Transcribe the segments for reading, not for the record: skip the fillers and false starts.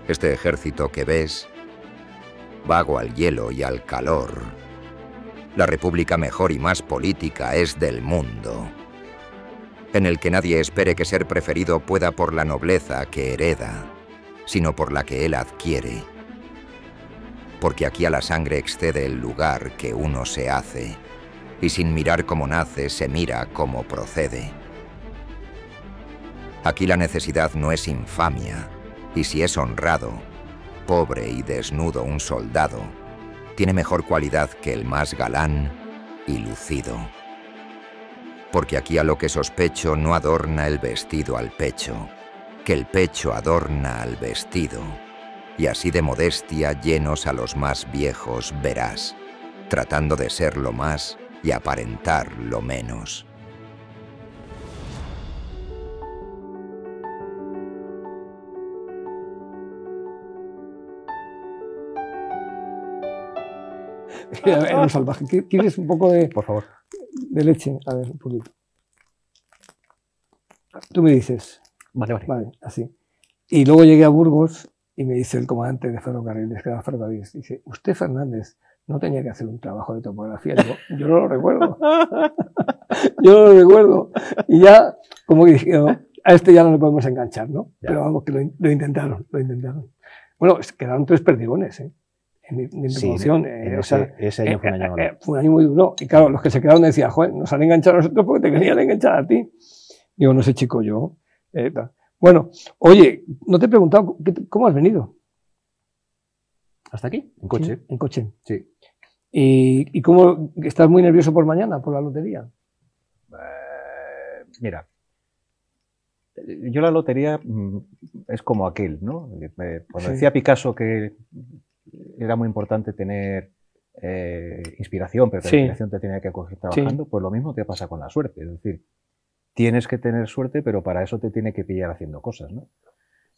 Este ejército que ves, vago al hielo y al calor. La república mejor y más política es del mundo, en el que nadie espere que ser preferido pueda por la nobleza que hereda, sino por la que él adquiere. Porque aquí a la sangre excede el lugar que uno se hace, y sin mirar cómo nace, se mira cómo procede. Aquí la necesidad no es infamia, y si es honrado, pobre y desnudo un soldado, tiene mejor cualidad que el más galán y lucido. Porque aquí a lo que sospecho no adorna el vestido al pecho, que el pecho adorna al vestido, y así de modestia llenos a los más viejos verás, tratando de ser lo más y aparentar lo menos. Era un salvaje. ¿Quieres un poco de, por favor, de leche? A ver, un poquito. Tú me dices. Vale. Así. Y luego llegué a Burgos y me dice el comandante de ferrocarriles, que era ferrocarriles, dice, usted, Fernández, no tenía que hacer un trabajo de topografía. Digo, yo no lo recuerdo. Yo no lo recuerdo. Y ya, como que dije, no, a este ya no le podemos enganchar, ¿no? Ya. Pero vamos, que lo intentaron. Bueno, quedaron 3 perdigones, ¿eh? En mi promoción. Ese año fue un año malo. Fue un año muy duro. Y claro, los que se quedaron decían, joder, nos han enganchado a nosotros porque te querían enganchar a ti. Digo, no sé, chico, yo. Bueno, oye, no te he preguntado, ¿cómo has venido? ¿Hasta aquí? ¿En coche? ¿Sí? En coche. Sí. ¿Y cómo estás muy nervioso por mañana, por la lotería? Mira, yo la lotería es como aquel, ¿no? Cuando decía Picasso que era muy importante tener inspiración, pero que la inspiración te tenía que coger trabajando, pues lo mismo te pasa con la suerte. Es decir, tienes que tener suerte, pero para eso te tiene que pillar haciendo cosas, ¿no?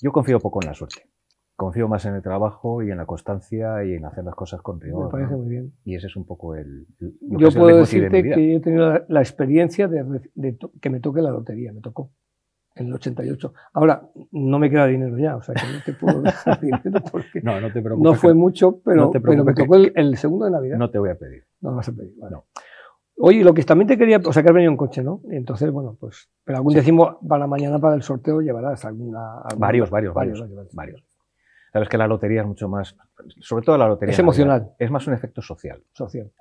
Yo confío poco en la suerte. Confío más en el trabajo y en la constancia y en hacer las cosas con rigor. Me parece, ¿no? muy bien. Y ese es un poco yo puedo decirte que he tenido la experiencia de que me toque la lotería. Me tocó en el 88. Ahora, no me queda dinero ya, o sea que no te puedo dejar dinero porque no te preocupes, no fue mucho, pero me tocó el segundo de Navidad. No te voy a pedir. No me vas a pedir, vale. No. Oye, lo que también te quería, o sea, que has venido en coche, ¿no? Y entonces, bueno, pues, pero algún décimo para mañana, para el sorteo, llevarás varios. Sabes que la lotería es mucho más, sobre todo la lotería. Es emocional. Es más un efecto social.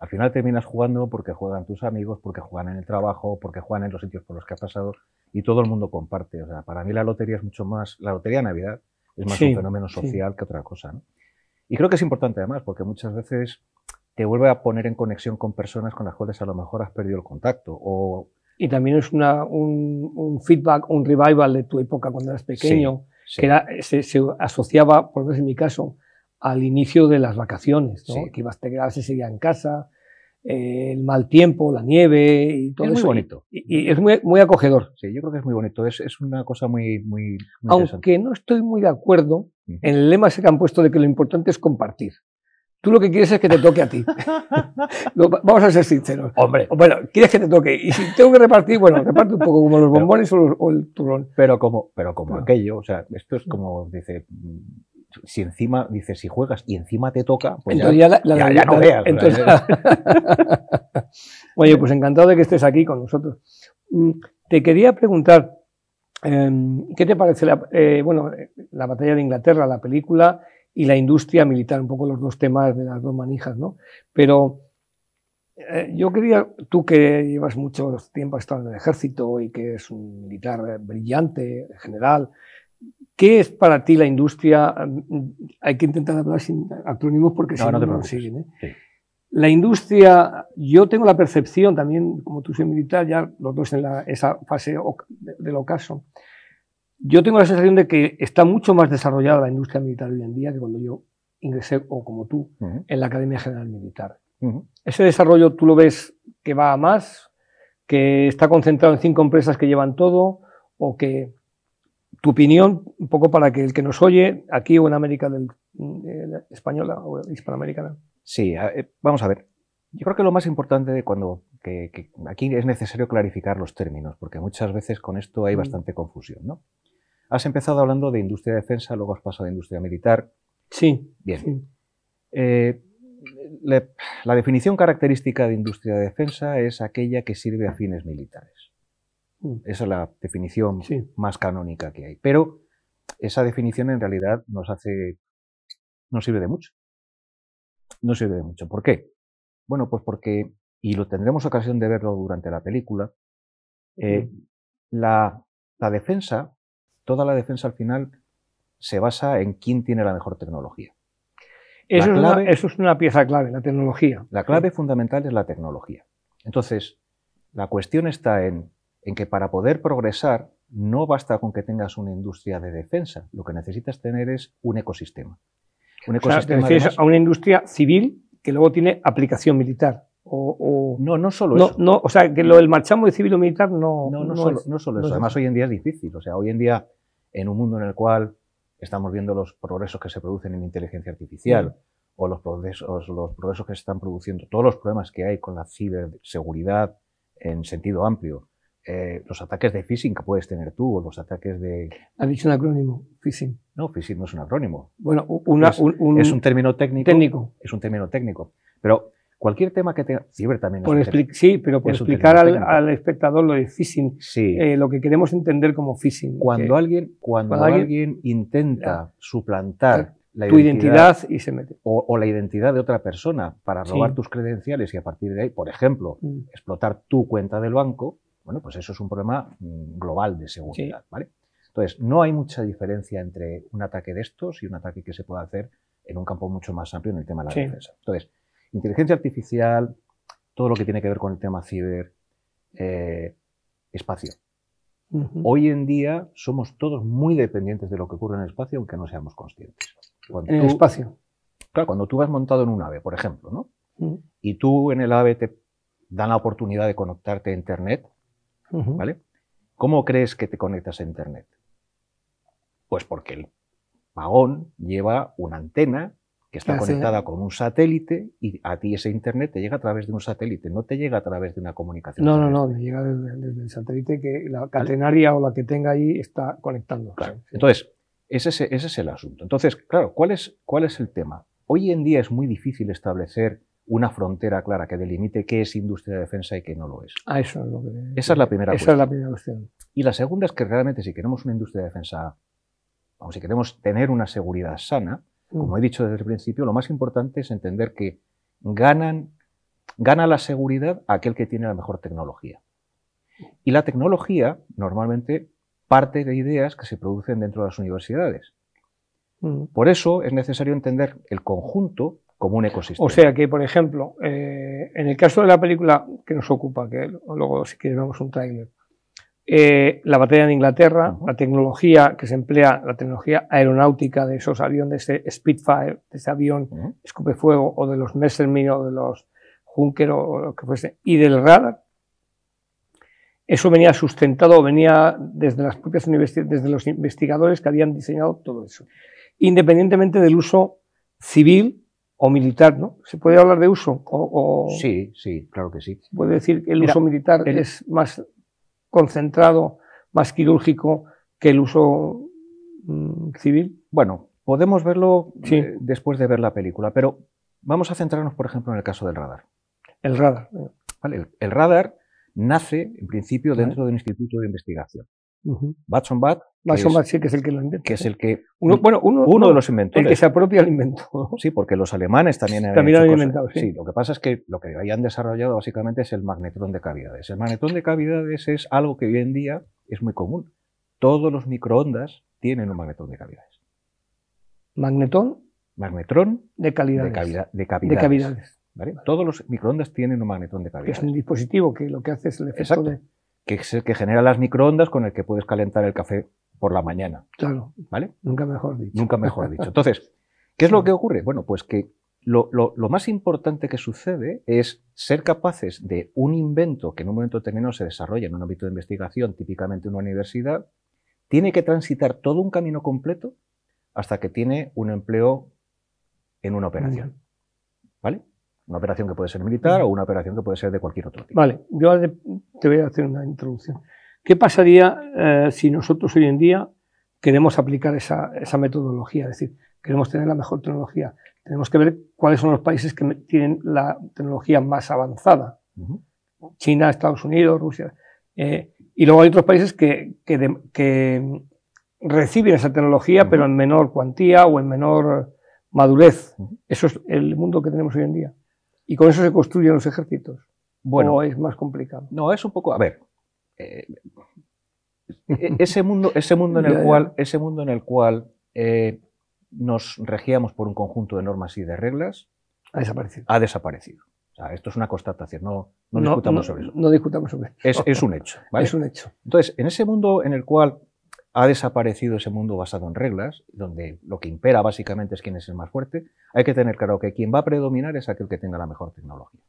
Al final terminas jugando porque juegan tus amigos, porque juegan en el trabajo, porque juegan en los sitios por los que has pasado y todo el mundo comparte. O sea, para mí la lotería es mucho más, la lotería de Navidad es más un fenómeno social que otra cosa, ¿no? Y creo que es importante además porque muchas veces te vuelve a poner en conexión con personas con las cuales a lo mejor has perdido el contacto. Y también es un feedback, un revival de tu época cuando eras pequeño. Sí. Que se asociaba, por lo menos en mi caso, al inicio de las vacaciones, ¿no? Que te quedabas ese día en casa, el mal tiempo, la nieve y todo eso. Es muy bonito. Y es muy acogedor. Sí, yo creo que es muy bonito. Es una cosa muy Aunque no estoy muy de acuerdo en el lema ese que han puesto de que lo importante es compartir. Tú lo que quieres es que te toque a ti. Vamos a ser sinceros. Hombre. Bueno, quieres que te toque. Y si tengo que repartir, bueno, reparte un poco como los bombones o el turrón. Pero como aquello, o sea, esto es como, dice, si encima, dice, si juegas y encima te toca, pues entonces ya no veas. Entonces, oye, pues encantado de que estés aquí con nosotros. Te quería preguntar, ¿qué te parece la batalla de Inglaterra, la película, y la industria militar, un poco los dos temas de las dos manijas, ¿no? Pero yo quería, tú que llevas mucho tiempo estando en el ejército y que es un militar brillante, general, ¿qué es para ti la industria? Hay que intentar hablar sin acrónimos porque si no lo siguen, ¿eh? Sí. La industria, yo tengo la percepción también, como tú soy militar, ya los dos en esa fase del ocaso, yo tengo la sensación de que está mucho más desarrollada la industria militar hoy en día que cuando yo ingresé, o como tú, en la Academia General Militar. ¿Ese desarrollo tú lo ves que va a más, que está concentrado en 5 empresas que llevan todo, o que tu opinión, un poco para que el que nos oye, aquí o en América española o hispanoamericana? Sí, vamos a ver. Yo creo que lo más importante de que aquí es necesario clarificar los términos, porque muchas veces con esto hay bastante confusión, ¿no? Has empezado hablando de industria de defensa, luego has pasado a industria militar. Sí. Bien. Sí. La definición característica de industria de defensa es aquella que sirve a fines militares. Esa es la definición más canónica que hay. Pero esa definición en realidad no sirve de mucho. No sirve de mucho. ¿Por qué? Bueno, pues porque, y lo tendremos ocasión de verlo durante la película, la defensa, toda la defensa al final se basa en quién tiene la mejor tecnología. Eso es una pieza clave, la tecnología. La clave fundamental es la tecnología. Entonces, la cuestión está en que para poder progresar no basta con que tengas una industria de defensa, lo que necesitas tener es un ecosistema. Un ecosistema, o sea, te refieres a una industria civil que luego tiene aplicación militar. No solo eso. O sea, que lo del marchamo de civil o militar no solo eso. Además, hoy en día es difícil. O sea, hoy en día, en un mundo en el cual estamos viendo los progresos que se producen en inteligencia artificial, o los progresos que se están produciendo, todos los problemas que hay con la ciberseguridad en sentido amplio, los ataques de phishing que puedes tener tú, o los ataques de... ¿Has dicho un acrónimo? Phishing. No, phishing no es un acrónimo. Bueno, es un término técnico. Es un término técnico. Pero cualquier tema que tenga... Ciber también sí, pero por explicar al espectador lo de phishing, lo que queremos entender como phishing. Cuando alguien intenta suplantar tu identidad y se mete. O la identidad de otra persona para robar tus credenciales y a partir de ahí, por ejemplo, explotar tu cuenta del banco, bueno, pues eso es un problema global de seguridad, ¿vale? Entonces, no hay mucha diferencia entre un ataque de estos y un ataque que se puede hacer en un campo mucho más amplio en el tema de la defensa. Entonces, inteligencia artificial, todo lo que tiene que ver con el tema ciber, espacio. Hoy en día somos todos muy dependientes de lo que ocurre en el espacio, aunque no seamos conscientes. ¿En el espacio? Claro, cuando tú vas montado en un ave, por ejemplo, ¿no? Y tú en el ave te dan la oportunidad de conectarte a Internet, ¿vale? ¿Cómo crees que te conectas a Internet? Pues porque el vagón lleva una antena que está conectada con un satélite y a ti ese Internet te llega a través de un satélite, no te llega a través de una comunicación. No, te llega desde el satélite que la catenaria o la que tenga ahí está conectando. Claro. Entonces, ese es el asunto. Entonces, claro, ¿cuál es el tema? Hoy en día es muy difícil establecer una frontera clara que delimite qué es industria de defensa y qué no lo es. Eso es lo que... Esa es la primera cuestión. Esa es la primera cuestión. Y la segunda es que realmente si queremos una industria de defensa, si queremos tener una seguridad sana, como he dicho desde el principio, lo más importante es entender que gana la seguridad aquel que tiene la mejor tecnología. Y la tecnología normalmente parte de ideas que se producen dentro de las universidades. Por eso es necesario entender el conjunto como un ecosistema. O sea que, por ejemplo, en el caso de la película que nos ocupa, que luego si quieres vemos un tráiler, la batalla de Inglaterra, la tecnología que se emplea, la tecnología aeronáutica de esos aviones, de ese Spitfire, de ese avión escupefuego, o de los Messerschmitt, o de los Junker, o lo que fuese, y del radar, eso venía sustentado, venía desde las propias universidades, desde los investigadores que habían diseñado todo eso. Independientemente del uso civil o militar, ¿no? ¿Se puede hablar de uso? Sí, claro que sí. ¿Puede decir que el uso militar es más concentrado, más quirúrgico que el uso civil? Bueno, podemos verlo después de ver la película, pero vamos a centrarnos, por ejemplo, en el caso del radar. El radar. ¿Vale? El radar nace, en principio, dentro de un instituto de investigación. Batson Bat, sí, que es el que lo inventa. Que es el que... Uno de los inventores. El que se apropia el invento. Sí, porque los alemanes también han inventado. Sí, lo que pasa es que lo que hayan desarrollado básicamente es el magnetrón de cavidades. El magnetrón de cavidades es algo que hoy en día es muy común. Todos los microondas tienen un magnetrón de cavidades. ¿Magnetrón? Magnetrón de cavidades. De cavidades. ¿Vale? Vale. Todos los microondas tienen un magnetrón de cavidades. Que es un dispositivo que lo que hace es el efecto Exacto. Que es el que genera las microondas con el que puedes calentar el café por la mañana. Claro. ¿Vale? Nunca mejor dicho. Nunca mejor dicho. Entonces, ¿qué es lo que ocurre? Bueno, pues que lo más importante que sucede es ser capaces de un invento que en un momento determinado se desarrolla en un ámbito de investigación, típicamente en una universidad, tiene que transitar todo un camino completo hasta que tiene un empleo en una operación. ¿Vale? Una operación que puede ser militar o una operación que puede ser de cualquier otro tipo. Vale, yo te voy a hacer una introducción. ¿Qué pasaría si nosotros hoy en día queremos aplicar esa metodología, es decir, queremos tener la mejor tecnología. Tenemos que ver cuáles son los países que tienen la tecnología más avanzada. China, Estados Unidos, Rusia. Y luego hay otros países que reciben esa tecnología, pero en menor cuantía o en menor madurez. Eso es el mundo que tenemos hoy en día. Y con eso se construyen los ejércitos. Bueno, ¿o es más complicado? No, es un poco... A ver... ese mundo en el cual nos regíamos por un conjunto de normas y de reglas ha desaparecido. O sea, esto es una constatación, no discutamos sobre eso. No discutamos sobre eso. Es un hecho, ¿vale? Es un hecho. Entonces, en ese mundo en el cual ha desaparecido ese mundo basado en reglas, donde lo que impera básicamente es quién es el más fuerte, hay que tener claro que quien va a predominar es aquel que tenga la mejor tecnología.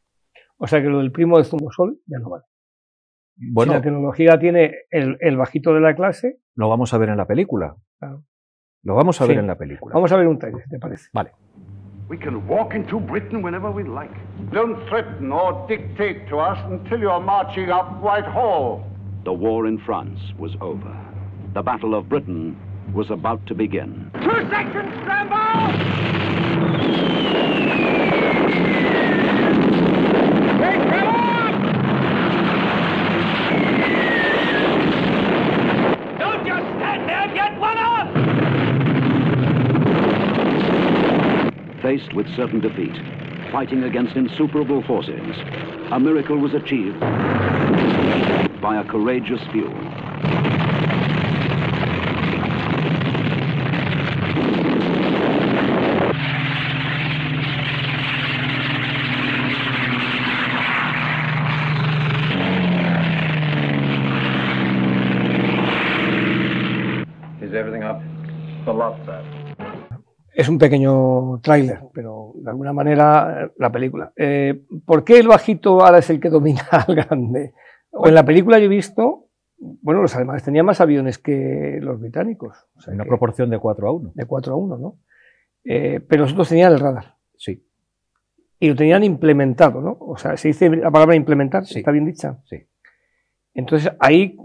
O sea que lo del primo de Zumosol ya no vale. Bueno, si la tecnología tiene el bajito de la clase... Lo vamos a ver en la película. Claro. Lo vamos a ver en la película. Vamos a ver un trailer, ¿te parece? Vale. We can walk into Britain whenever we like. Don't threaten or dictate to us until you're marching up Whitehall. The war in France was over. The Battle of Britain was about to begin. 2 seconds, scramble! Wait, come on! Don't just stand there, get one up! Faced with certain defeat, fighting against insuperable forces, a miracle was achieved by a courageous few. Is everything up? A lot, sir. Es un pequeño tráiler, pero de alguna manera la película. ¿Por qué el bajito ahora es el que domina al grande? O en la película yo he visto, bueno, los alemanes tenían más aviones que los británicos. O sea, una proporción de 4-1. De 4-1, ¿no? Pero nosotros tenían el radar. Sí. Y lo tenían implementado, ¿no? O sea, se dice la palabra implementar, sí. ¿Está bien dicha? Sí. Entonces, ahí,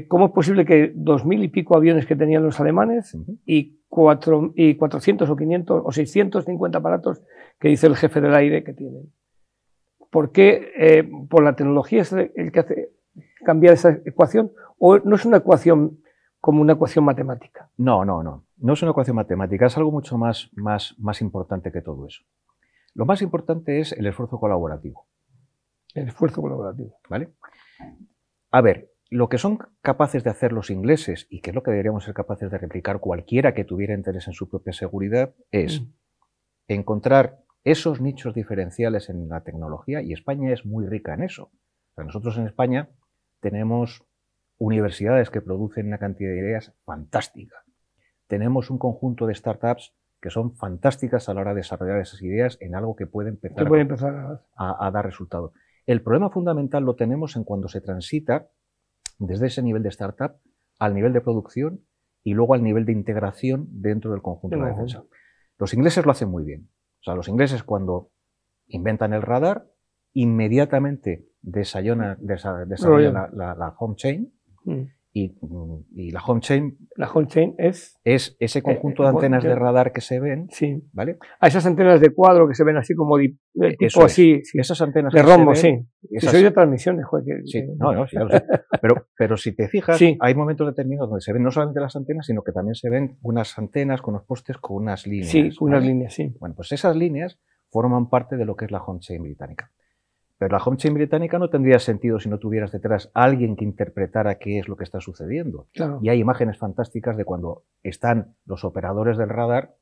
¿cómo es posible que 2000 y pico aviones que tenían los alemanes y 400 o 500 o 650 aparatos que dice el jefe del aire que tienen? ¿Por qué por la tecnología es el que hace cambiar esa ecuación? ¿O no es una ecuación como una ecuación matemática? No. No es una ecuación matemática, es algo mucho más importante que todo eso. Lo más importante es el esfuerzo colaborativo. El esfuerzo colaborativo. ¿Vale? A ver, lo que son capaces de hacer los ingleses, y que es lo que deberíamos ser capaces de replicar cualquiera que tuviera interés en su propia seguridad, es encontrar esos nichos diferenciales en la tecnología, y España es muy rica en eso. O sea, nosotros en España tenemos universidades que producen una cantidad de ideas fantástica. Tenemos un conjunto de startups que son fantásticas a la hora de desarrollar esas ideas en algo que puede empezar a dar resultados. El problema fundamental lo tenemos en cuando se transita desde ese nivel de startup al nivel de producción y luego al nivel de integración dentro del conjunto de la defensa. Los ingleses lo hacen muy bien. O sea, los ingleses cuando inventan el radar, inmediatamente desarrollan la home chain y la home chain... La home chain es ese conjunto de antenas de radar que se ven, sí. ¿vale? A esas antenas de cuadro que se ven así como tipo así, sí. Esas antenas de rombo, sí. Soy de transmisiones, joder. Sí, no, sí, ya lo sé. Pero si te fijas, hay momentos determinados donde se ven no solamente las antenas, sino que también se ven unas antenas con unos postes con unas líneas. Sí, con unas líneas, sí. Bueno, pues esas líneas forman parte de lo que es la home chain británica. Pero la home chain británica no tendría sentido si no tuvieras detrás a alguien que interpretara qué es lo que está sucediendo. Claro. Y hay imágenes fantásticas de cuando están los operadores del radar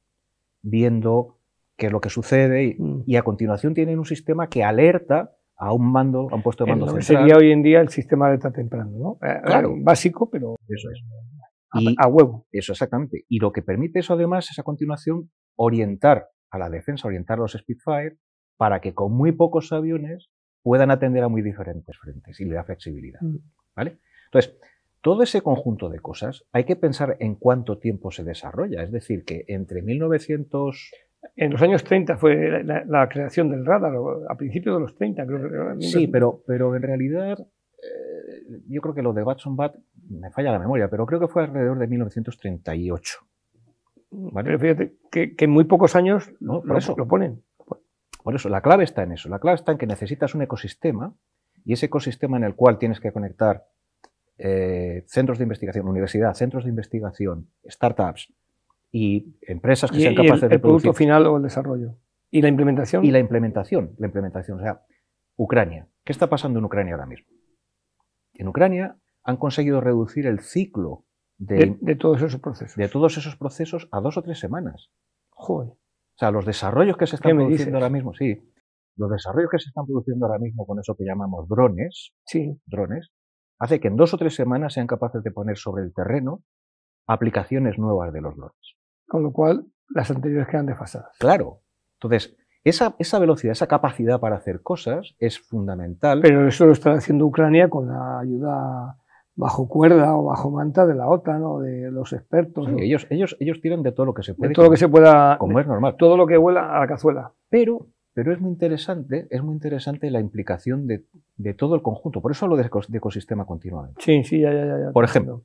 viendo qué es lo que sucede y a continuación tienen un sistema que alerta a un mando, a un puesto de mando central. Sería hoy en día el sistema de alerta temprano, ¿no? Claro. Básico, pero eso es. A huevo. Eso, exactamente. Y lo que permite eso además es a continuación orientar a la defensa, orientar a los Spitfire para que con muy pocos aviones puedan atender a muy diferentes frentes y le da flexibilidad, ¿vale? Entonces, todo ese conjunto de cosas hay que pensar en cuánto tiempo se desarrolla. Es decir, que entre 1900... En los años 30 fue la creación del radar, a principios de los 30, creo que... Sí, pero en realidad yo creo que lo de Batson Bat, me falla la memoria, pero creo que fue alrededor de 1938. ¿Vale? Pero fíjate que en muy pocos años No, por eso. lo ponen. Por eso, la clave está en eso. La clave está en que necesitas un ecosistema, y ese ecosistema en el cual tienes que conectar centros de investigación, universidad, centros de investigación, startups y empresas que sean capaces de el producto producir. final o el desarrollo. ¿Y la implementación? Y la implementación. O sea, Ucrania. ¿Qué está pasando en Ucrania ahora mismo? En Ucrania han conseguido reducir el ciclo de todos esos procesos. A 2 o 3 semanas. Joder. O sea, los desarrollos que se están ¿Qué me produciendo dices? ahora mismo, sí. Los desarrollos que se están produciendo ahora mismo con eso que llamamos drones, Sí. hace que en 2 o 3 semanas sean capaces de poner sobre el terreno aplicaciones nuevas de los drones. Con lo cual, las anteriores quedan desfasadas. Claro. Entonces, esa velocidad, esa capacidad para hacer cosas es fundamental. Pero eso lo está haciendo Ucrania con la ayuda bajo cuerda o bajo manta de la OTAN o de los expertos. Sí, ¿no? ellos tiran de todo lo que se puede. De todo lo que se pueda. Como es normal. Todo lo que vuela a la cazuela. Pero es muy interesante la implicación de todo el conjunto. Por eso hablo de ecosistema continuamente. Sí, ya. Por ejemplo,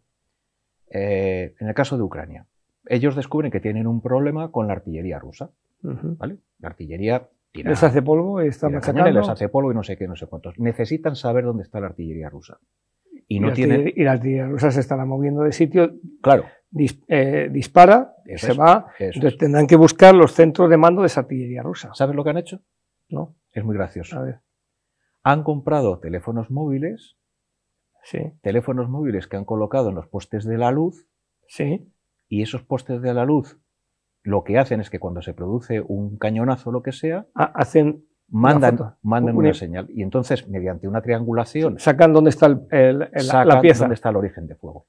en el caso de Ucrania, ellos descubren que tienen un problema con la artillería rusa. ¿Vale? La artillería tira, les hace polvo y está machacando. Les hace polvo y no sé qué, no sé cuántos. Necesitan saber dónde está la artillería rusa. Y la artillería rusa se estará moviendo de sitio. Claro. Dispara, se va. Entonces tendrán que buscar los centros de mando de esa artillería rusa. ¿Sabes lo que han hecho? No. Es muy gracioso. A ver. Han comprado teléfonos móviles. Sí. Teléfonos móviles que han colocado en los postes de la luz. Sí. Y esos postes de la luz lo que hacen es que cuando se produce un cañonazo o lo que sea, mandan una señal. Y entonces, mediante una triangulación, sacan dónde está la pieza. Dónde está el origen de fuego.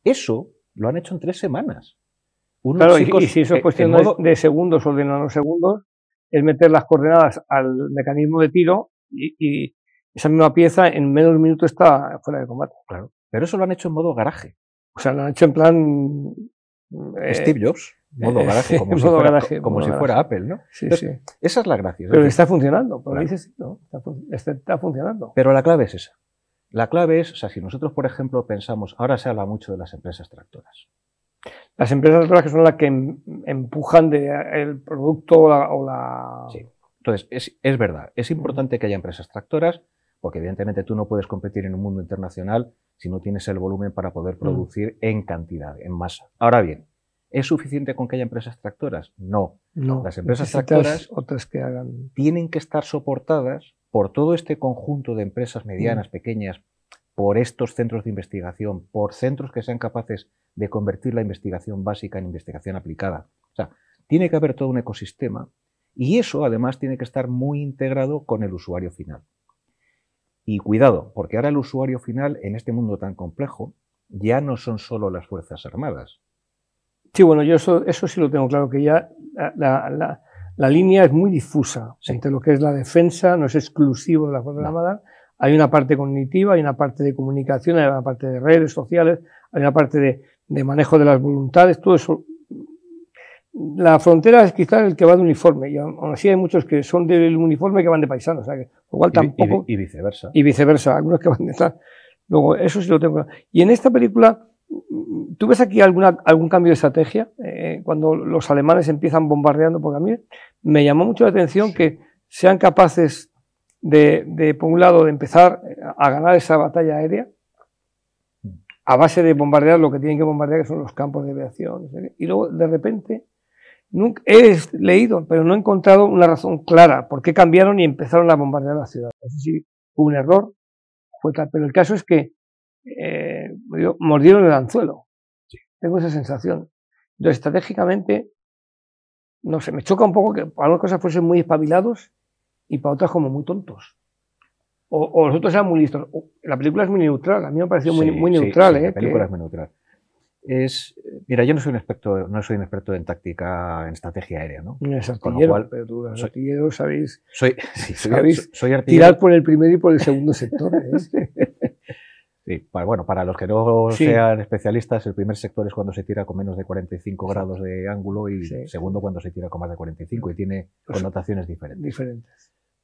Eso lo han hecho en 3 semanas. Claro, y si eso es cuestión de segundos o de nanosegundos, es meter las coordenadas al mecanismo de tiro y esa misma pieza en menos de un minuto está fuera de combate. Claro. Pero eso lo han hecho en modo garaje. O sea, lo han hecho en plan... Steve Jobs, modo garaje, como si fuera Apple, ¿no? Sí, entonces, sí. Esa es la gracia. Pero está funcionando, pero dices, no, está funcionando. Pero la clave es esa. La clave es, o sea, si nosotros, por ejemplo, pensamos, ahora se habla mucho de las empresas tractoras. Las empresas tractoras que son las que empujan el producto o la... Sí. Entonces, es verdad, es importante que haya empresas tractoras, porque evidentemente tú no puedes competir en un mundo internacional si no tienes el volumen para poder producir en cantidad, en masa. Ahora bien, ¿es suficiente con que haya empresas tractoras? No. Las empresas tractoras otras que hagan... tienen que estar soportadas por todo este conjunto de empresas medianas, pequeñas, por estos centros de investigación, por centros que sean capaces de convertir la investigación básica en investigación aplicada. O sea, tiene que haber todo un ecosistema y eso además tiene que estar muy integrado con el usuario final. Y cuidado, porque ahora el usuario final en este mundo tan complejo ya no son solo las Fuerzas Armadas. Sí, bueno, yo eso sí lo tengo claro, que ya la línea es muy difusa entre lo que es la defensa, no es exclusivo de las Fuerzas Armadas. Hay una parte cognitiva, hay una parte de comunicación, hay una parte de redes sociales, hay una parte de manejo de las voluntades, todo eso. La frontera es quizás el que va de uniforme, y aún así hay muchos que son del uniforme que van de paisanos, o sea que igual tampoco. Y viceversa. Y viceversa, algunos que van de tal. Luego, eso sí lo tengo claro. Y en esta película, ¿tú ves aquí algún cambio de estrategia? Cuando los alemanes empiezan bombardeando, porque a mí me llamó mucho la atención que sean capaces por un lado, de empezar a ganar esa batalla aérea, a base de bombardear lo que tienen que bombardear, que son los campos de aviación, no sé qué. Y luego, de repente, he leído, pero no he encontrado una razón clara por qué cambiaron y empezaron a bombardear la ciudad. No sé si fue un error, fue tal, pero el caso es que mordieron el anzuelo. Sí. Tengo esa sensación. Entonces, estratégicamente, no sé, me choca un poco que para algunas cosas fuesen muy espabilados y para otras como muy tontos. O los otros eran muy listos. La película es muy neutral, a mí me ha parecido muy neutral. La película es muy neutral. Mira, yo no soy un experto en táctica, en estrategia aérea, ¿no? No es artillero, pero tú, los artilleros sabéis, soy artillero. Tirar por el primer y por el segundo sector. Sí, bueno, para los que no sean especialistas, el primer sector es cuando se tira con menos de 45 grados de ángulo y el segundo cuando se tira con más de 45 y tiene connotaciones diferentes.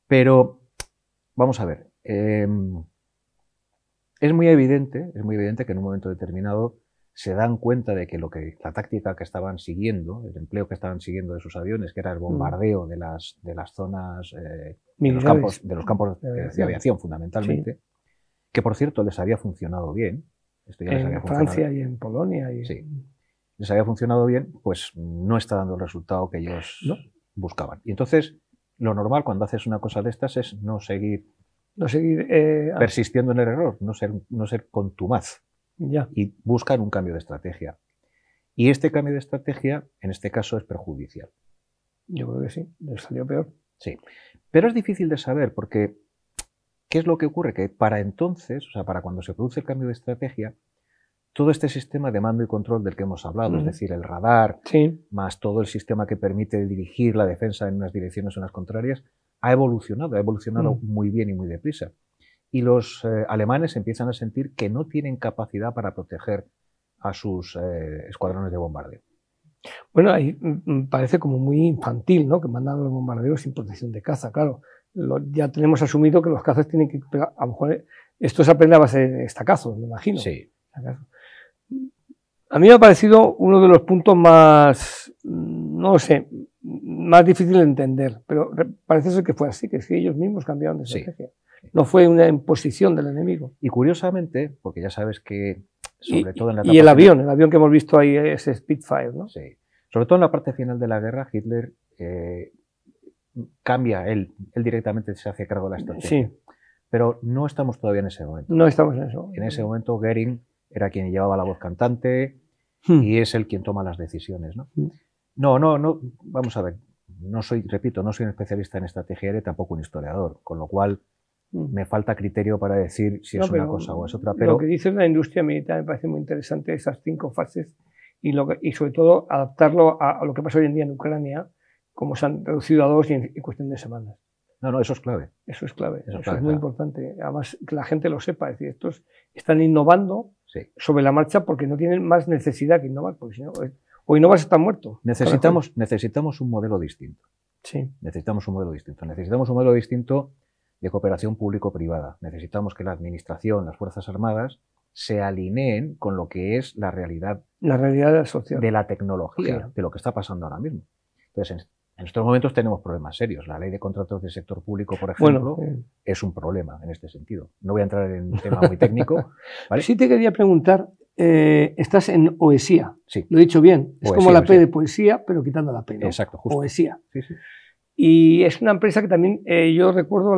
Pero, vamos a ver, es muy evidente que en un momento determinado se dan cuenta de que la táctica que estaban siguiendo, el empleo que estaban siguiendo de sus aviones, que era el bombardeo de las zonas, de los campos de aviación fundamentalmente, que por cierto les había funcionado bien. Esto ya les había funcionado. En Francia y en Polonia. Sí, les había funcionado bien, pues no está dando el resultado que ellos buscaban. Y entonces, lo normal cuando haces una cosa de estas es no seguir persistiendo en el error, no ser contumaz. Ya. Y buscan un cambio de estrategia. Y este cambio de estrategia, en este caso, es perjudicial. Yo creo que sí, les salió peor. Sí, pero es difícil de saber porque ¿qué es lo que ocurre? Que para entonces, o sea, para cuando se produce el cambio de estrategia, todo este sistema de mando y control del que hemos hablado, es decir, el radar, más todo el sistema que permite dirigir la defensa en unas direcciones o en las contrarias, ha evolucionado muy bien y muy deprisa. Y los alemanes empiezan a sentir que no tienen capacidad para proteger a sus escuadrones de bombardeo. Bueno, ahí parece como muy infantil, ¿no? Que mandan los bombardeos sin protección de caza, claro. Ya tenemos asumido que los cazas tienen que... A lo mejor esto se aprende a base de estacazos, me imagino. Sí. A mí me ha parecido uno de los puntos más, no sé, más difícil de entender, pero parece ser que fue así, que es que ellos mismos cambiaron de estrategia. No fue una imposición del enemigo. Y curiosamente, porque ya sabes que, sobre todo en la etapa el avión que hemos visto ahí es Spitfire, ¿no? Sí. Sobre todo en la parte final de la guerra, Hitler cambia, él directamente se hace cargo de la estrategia. Sí. Pero no estamos todavía en ese momento. No estamos en eso. En ese momento Goering era quien llevaba la voz cantante y es él quien toma las decisiones, ¿no? No, vamos a ver. Repito, no soy un especialista en estrategia aérea, tampoco un historiador, con lo cual me falta criterio para decir si es una cosa o es otra. Pero lo que dice la industria militar me parece muy interesante, esas 5 fases, y sobre todo adaptarlo a lo que pasa hoy en día en Ucrania, como se han reducido a 2 y en cuestión de semanas. No, eso es clave. Eso es clave. Eso es muy importante. Además, que la gente lo sepa. Es decir, estos están innovando sobre la marcha porque no tienen más necesidad que innovar, porque si no, o innovas está muerto. Necesitamos un modelo distinto. Sí. Necesitamos un modelo distinto. Necesitamos un modelo distinto de cooperación público-privada. Necesitamos que la administración, las Fuerzas Armadas, se alineen con lo que es la realidad social, de la tecnología, de lo que está pasando ahora mismo. Entonces, en estos momentos tenemos problemas serios. La ley de contratos del sector público, por ejemplo, es un problema en este sentido. No voy a entrar en un tema muy técnico, ¿vale? Sí te quería preguntar, estás en OESIA. Sí. Lo he dicho bien. Es OESIA, como la P de poesía, pero quitando la P, ¿no? Exacto, justo. OESIA. Sí, sí. Y es una empresa que también, yo recuerdo,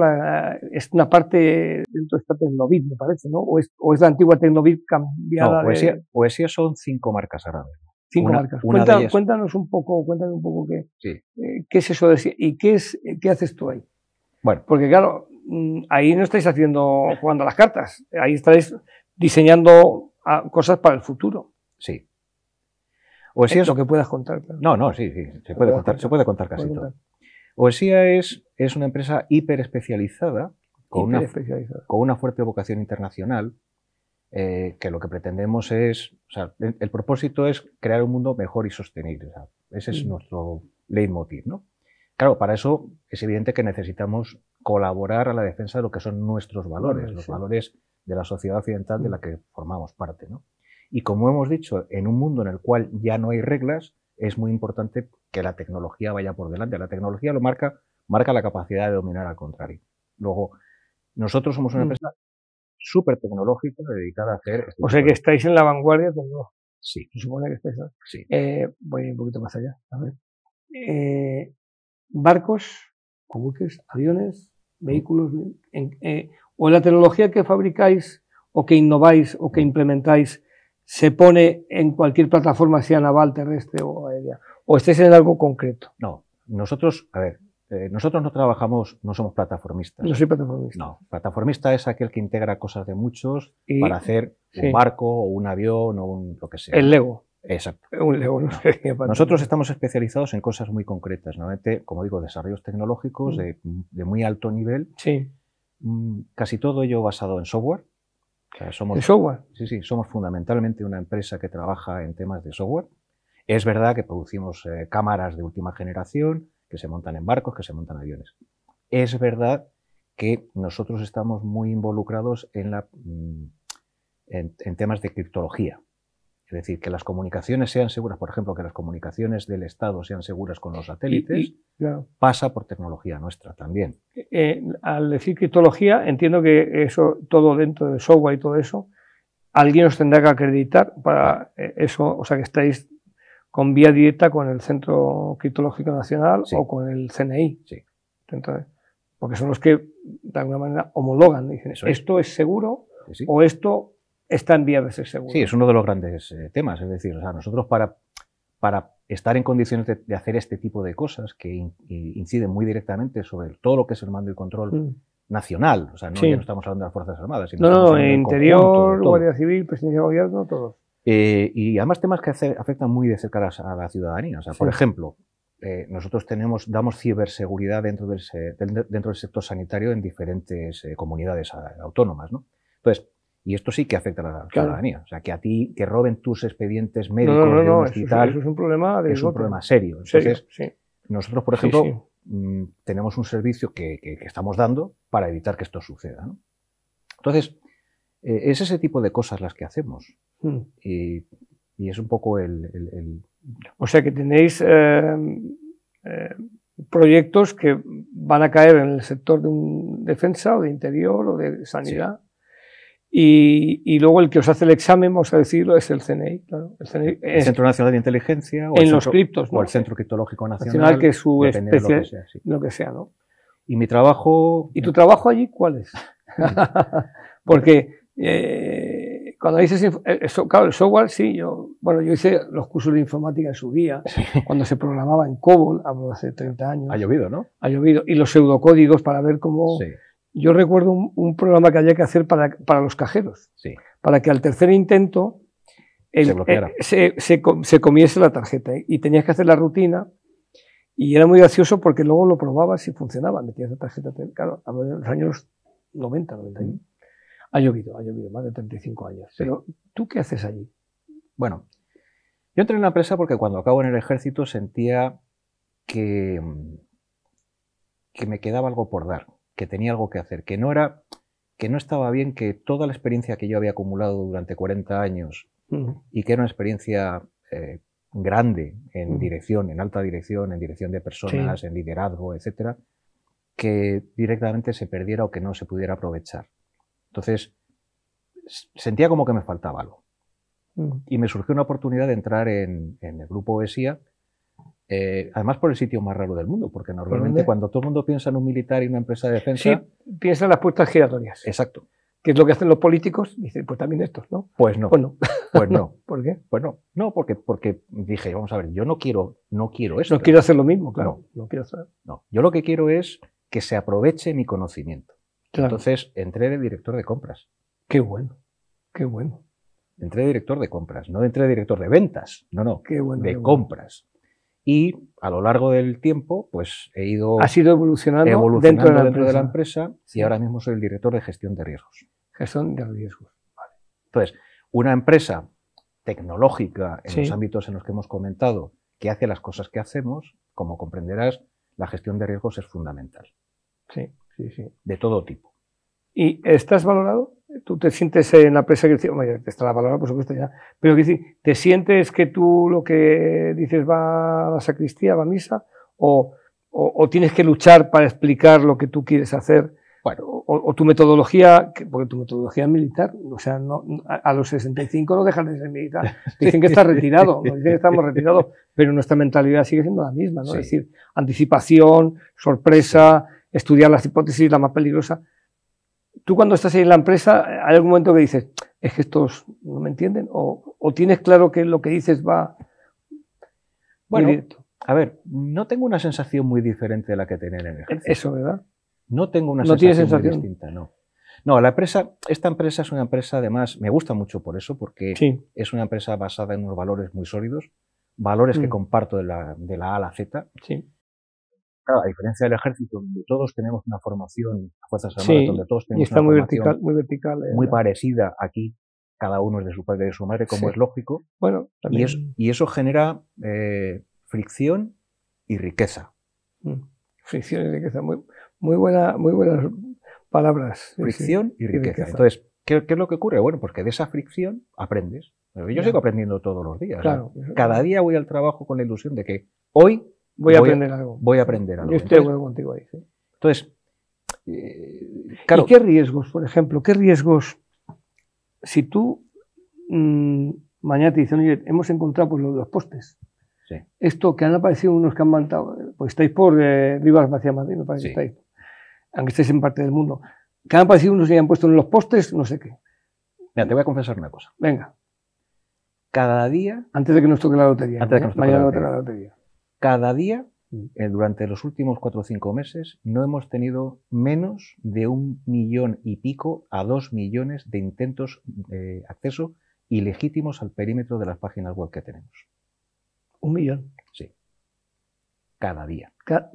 es una parte dentro de esta Tecnobit, me parece, ¿no? O es la antigua Tecnobit cambiada. No, OESIA son 5 marcas ahora mismo. 5 marcas. Cuéntanos un poco qué es eso de OESIA y qué haces tú ahí. Bueno. Porque claro, ahí no estáis jugando a las cartas, ahí estáis diseñando cosas para el futuro. Sí. OESIA es lo que puedas contar. Claro. No, sí, se puede contar casi todo. OESIA es una empresa hiperespecializada con una fuerte vocación internacional, que lo que pretendemos es, o sea, el propósito es crear un mundo mejor y sostenible. O sea, ese es nuestro leitmotiv, ¿no? Claro, para eso es evidente que necesitamos colaborar a la defensa de lo que son nuestros valores, los valores de la sociedad occidental de la que formamos parte, ¿no? Y como hemos dicho, en un mundo en el cual ya no hay reglas, es muy importante que la tecnología vaya por delante. La tecnología lo marca la capacidad de dominar al contrario. Luego, nosotros somos una empresa súper tecnológica dedicada a hacer... O sea que estáis en la vanguardia tecnológica. Sí. Se supone que estáis... Sí. Voy un poquito más allá. A ver. Barcos, buques, aviones, vehículos... o la tecnología que fabricáis o que innováis o que implementáis se pone en cualquier plataforma, sea naval, terrestre o aérea, o estáis en algo concreto. No, nosotros no trabajamos, no somos plataformistas. No soy plataformista. No, plataformista es aquel que integra cosas de muchos para hacer un barco o un avión o lo que sea. El Lego. Exacto. Un Lego, no sé. Nosotros estamos especializados en cosas muy concretas, normalmente, como digo, desarrollos tecnológicos de muy alto nivel. Sí. Casi todo ello basado en software. O sea, ¿De software? Sí, somos fundamentalmente una empresa que trabaja en temas de software. Es verdad que producimos cámaras de última generación que se montan en barcos, que se montan en aviones. Es verdad que nosotros estamos muy involucrados en en temas de criptología. Es decir, que las comunicaciones sean seguras, por ejemplo, que las comunicaciones del Estado sean seguras con los satélites, claro, pasa por tecnología nuestra también. Al decir criptología, entiendo que eso, todo dentro del software y todo eso, alguien os tendrá que acreditar para eso, o sea, que estáis con vía directa con el Centro Criptológico Nacional, sí, o con el CNI. Sí. Entonces, porque son los que, de alguna manera, homologan. Dicen, esto es seguro, sí, sí, o esto está en vías de ser seguro. Sí, es uno de los grandes temas. Es decir, o sea, nosotros para estar en condiciones de hacer este tipo de cosas que inciden muy directamente sobre todo lo que es el mando y control nacional, o sea, no, sí, ya no estamos hablando de las Fuerzas Armadas, sino no, Interior, Guardia Civil, Presidencia de Gobierno, todos. Y además temas que afectan muy de cerca a la ciudadanía. O sea, sí, por ejemplo, nosotros damos ciberseguridad dentro del sector sanitario en diferentes comunidades autónomas, ¿no? Entonces, y esto sí que afecta a la ciudadanía. O sea, que a ti que roben tus expedientes médicos de un hospital, eso es un problema, es un problema serio. Entonces, sí, nosotros, por ejemplo, tenemos un servicio que estamos dando para evitar que esto suceda, ¿no? Entonces, es ese tipo de cosas las que hacemos. Y es un poco O sea, que tenéis proyectos que van a caer en el sector de defensa o de interior o de sanidad. Sí. Y luego el que os hace el examen, vamos a decirlo, es el CNI. Claro, el Centro Nacional de Inteligencia o en los criptos, ¿no? O el Centro Criptológico Nacional, que es su especie, lo que sea, ¿no? Y mi trabajo... ¿Y tu trabajo allí cuál es? Porque cuando dices eso, claro, el software, sí, yo hice los cursos de informática en su día, sí, cuando se programaba en COBOL, hablo hace 30 años. Ha llovido, ¿no? Ha llovido. Y los pseudocódigos para ver cómo... Sí. Yo recuerdo un programa que había que hacer para los cajeros, sí, para que al tercer intento se comiese la tarjeta, y tenías que hacer la rutina, y era muy gracioso porque luego lo probabas y funcionaba, metías la tarjeta, claro, a los años 90, 91. Ha llovido más de 35 años. Sí. Pero, ¿tú qué haces allí? Bueno, yo entré en la empresa porque cuando acabo en el ejército sentía que me quedaba algo por dar, que tenía algo que hacer, que no estaba bien que toda la experiencia que yo había acumulado durante 40 años y que era una experiencia grande en dirección, en alta dirección, en dirección de personas, sí, en liderazgo, etcétera, que directamente se perdiera o que no se pudiera aprovechar. Entonces, sentía como que me faltaba algo. Y me surgió una oportunidad de entrar en el grupo ESIA, además por el sitio más raro del mundo, porque normalmente cuando todo el mundo piensa en un militar y una empresa de defensa... Sí, piensa en las puertas giratorias. Exacto. ¿Qué es lo que hacen los políticos? Dicen, pues también estos, ¿no? Pues no. Pues no. Pues no. ¿Por qué? Pues no. No, porque dije, vamos a ver, yo no quiero esto. No quiero hacer lo mismo, claro. No quiero hacer. No. Yo lo que quiero es que se aproveche mi conocimiento. Claro. Entonces, entré de director de compras. Qué bueno. Qué bueno. Entré de director de compras, no entré de director de ventas. No. Qué bueno. De compras. Y a lo largo del tiempo, pues he ido... Has ido evolucionando dentro de la empresa y ahora mismo soy el director de gestión de riesgos. Gestión de riesgos. Vale. Entonces, una empresa tecnológica en los ámbitos en los que hemos comentado, que hace las cosas que hacemos, como comprenderás, la gestión de riesgos es fundamental. Sí. De todo tipo. ¿Y estás valorado? ¿Tú te sientes en la empresa que te está valorado, por supuesto, ya? Pero ¿te sientes que tú lo que dices va a la sacristía, va a misa? ¿O tienes que luchar para explicar lo que tú quieres hacer? Bueno. O tu metodología, porque tu metodología es militar, o sea, a los 65 no dejas de ser militar. Dicen que estás retirado, nos dicen que estamos retirados, pero nuestra mentalidad sigue siendo la misma, ¿no? Sí. Es decir, anticipación, sorpresa, estudiar las hipótesis, la más peligrosa. Tú cuando estás ahí en la empresa, ¿hay algún momento que dices, es que estos no me entienden? ¿O tienes claro que lo que dices va bueno, muy directo? A ver, no tengo una sensación muy diferente de la que tenía en el ejército. Eso, ¿verdad? No tengo una sensación muy distinta, no. No, esta empresa es una empresa, además, me gusta mucho por eso, porque es una empresa basada en unos valores muy sólidos, valores que comparto de la A a la Z. Sí. Claro, a diferencia del ejército, donde todos tenemos una formación, las Fuerzas Armadas, donde todos tenemos una formación muy vertical, muy parecida, aquí cada uno es de su padre y de su madre, como es lógico, bueno, y eso genera fricción y riqueza. Fricción y riqueza, muy buenas palabras. Fricción y riqueza. Entonces, ¿Qué es lo que ocurre? Bueno, pues que de esa fricción aprendes. Yo sigo aprendiendo todos los días. Claro. Cada día voy al trabajo con la ilusión de que hoy voy a aprender algo. Voy a aprender algo. Yo estoy de acuerdo contigo ahí. Sí. Entonces, claro. ¿Y qué riesgos, por ejemplo? ¿Qué riesgos, si tú mañana te dicen, oye, hemos encontrado pues, los postes? Sí. Esto que han aparecido unos que han mandado, pues estáis por Rivas hacia Madrid, me parece que estáis, aunque estéis en parte del mundo, que han aparecido unos y han puesto en los postes, no sé qué. Mira, te voy a confesar una cosa. Venga. Cada día... Antes de que nos toque la lotería. Antes de que nos toque mañana la lotería. Cada día, durante los últimos 4 o 5 meses, no hemos tenido menos de 1,5 millones a 2 millones de intentos de acceso ilegítimos al perímetro de las páginas web que tenemos. 1 millón. Sí. Cada día. Cada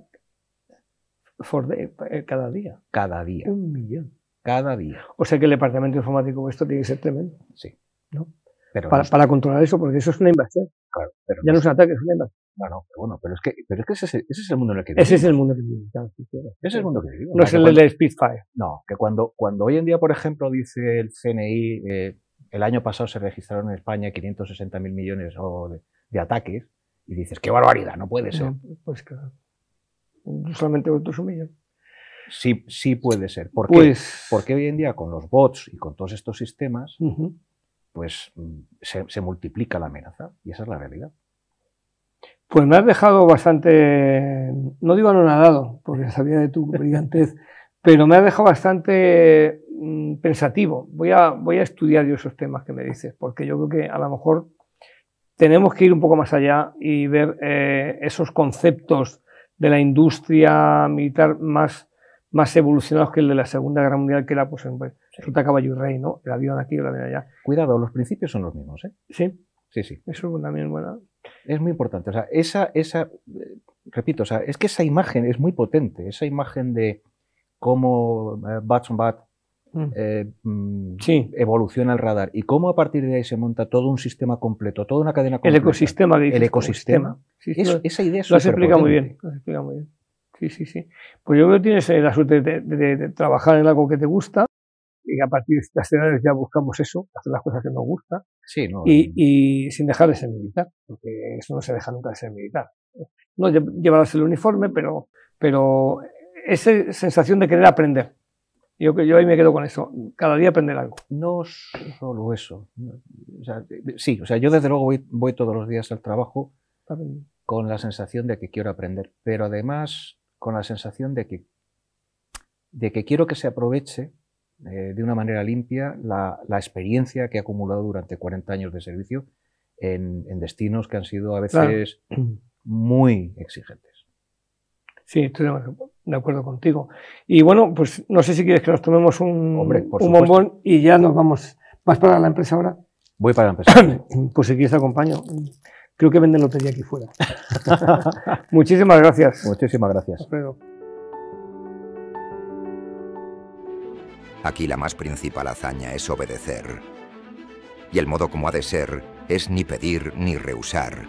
día. Cada día. 1 millón. Cada día. O sea que el departamento informático esto tiene que ser tremendo. Sí. ¿No? Pero para controlar eso, porque eso es una inversión. Claro, pero ya no es un ataque, es una inversión. No, pero bueno, pero es que ese es el mundo en el que vivimos. Ese es el mundo que vivimos. Claro, ese es el mundo que vivimos. No es el de Spitfire. No, que cuando hoy en día, por ejemplo, dice el CNI, el año pasado se registraron en España 560.000 millones de ataques, y dices, ¡qué barbaridad! No puede ser. No, pues claro. Solamente otros 1 millón. Sí puede ser. ¿Por qué? Pues... Porque hoy en día, con los bots y con todos estos sistemas, pues se multiplica la amenaza, y esa es la realidad. Pues me has dejado bastante, no digo anonadado, porque sabía de tu brillantez, pero me has dejado bastante pensativo. Voy a estudiar yo esos temas que me dices, porque yo creo que a lo mejor tenemos que ir un poco más allá y ver esos conceptos de la industria militar más evolucionados que el de la Segunda Guerra Mundial, que era pues resulta caballo y rey, ¿no? El avión aquí, el avión allá. Cuidado, los principios son los mismos, ¿eh? Sí. Sí. Eso también es buena. Es muy importante. O sea, repito, o sea, es que esa imagen es muy potente. Esa imagen de cómo Bats on Bat evoluciona el radar y cómo a partir de ahí se monta todo un sistema completo, toda una cadena completa. El ecosistema. El ecosistema. Sí, esa idea es lo has explicado muy bien. Lo has explicado muy bien. Sí. Pues yo creo que tienes la suerte de trabajar en algo que te gusta. Y a partir de estas edades ya buscamos eso, hacer las cosas que nos gustan, y sin dejar de ser militar, porque eso no se deja nunca de ser militar. No llevarás el uniforme, pero esa sensación de querer aprender. Yo ahí me quedo con eso, cada día aprender algo. No solo eso. O sea, yo desde luego voy todos los días al trabajo con la sensación de que quiero aprender, pero además con la sensación de que quiero que se aproveche de una manera limpia la experiencia que he acumulado durante 40 años de servicio en destinos que han sido a veces muy exigentes. Sí, estoy de acuerdo contigo. Y bueno, pues no sé si quieres que nos tomemos un bombón y ya nos vamos. ¿Vas para la empresa ahora? Voy para la empresa. Pues si quieres te acompaño. Creo que venden lotería aquí fuera. Muchísimas gracias. Muchísimas gracias. Alfredo. Aquí la más principal hazaña es obedecer. Y el modo como ha de ser es ni pedir ni rehusar.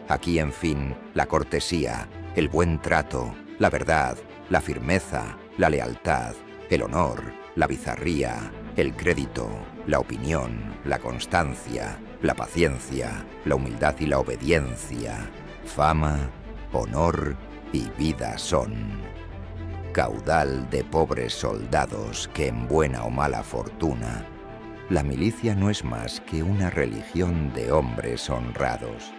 Aquí, en fin, la cortesía, el buen trato, la verdad, la firmeza, la lealtad, el honor, la bizarría, el crédito, la opinión, la constancia, la paciencia, la humildad y la obediencia, fama, honor y vida son. Caudal de pobres soldados que en buena o mala fortuna, la milicia no es más que una religión de hombres honrados.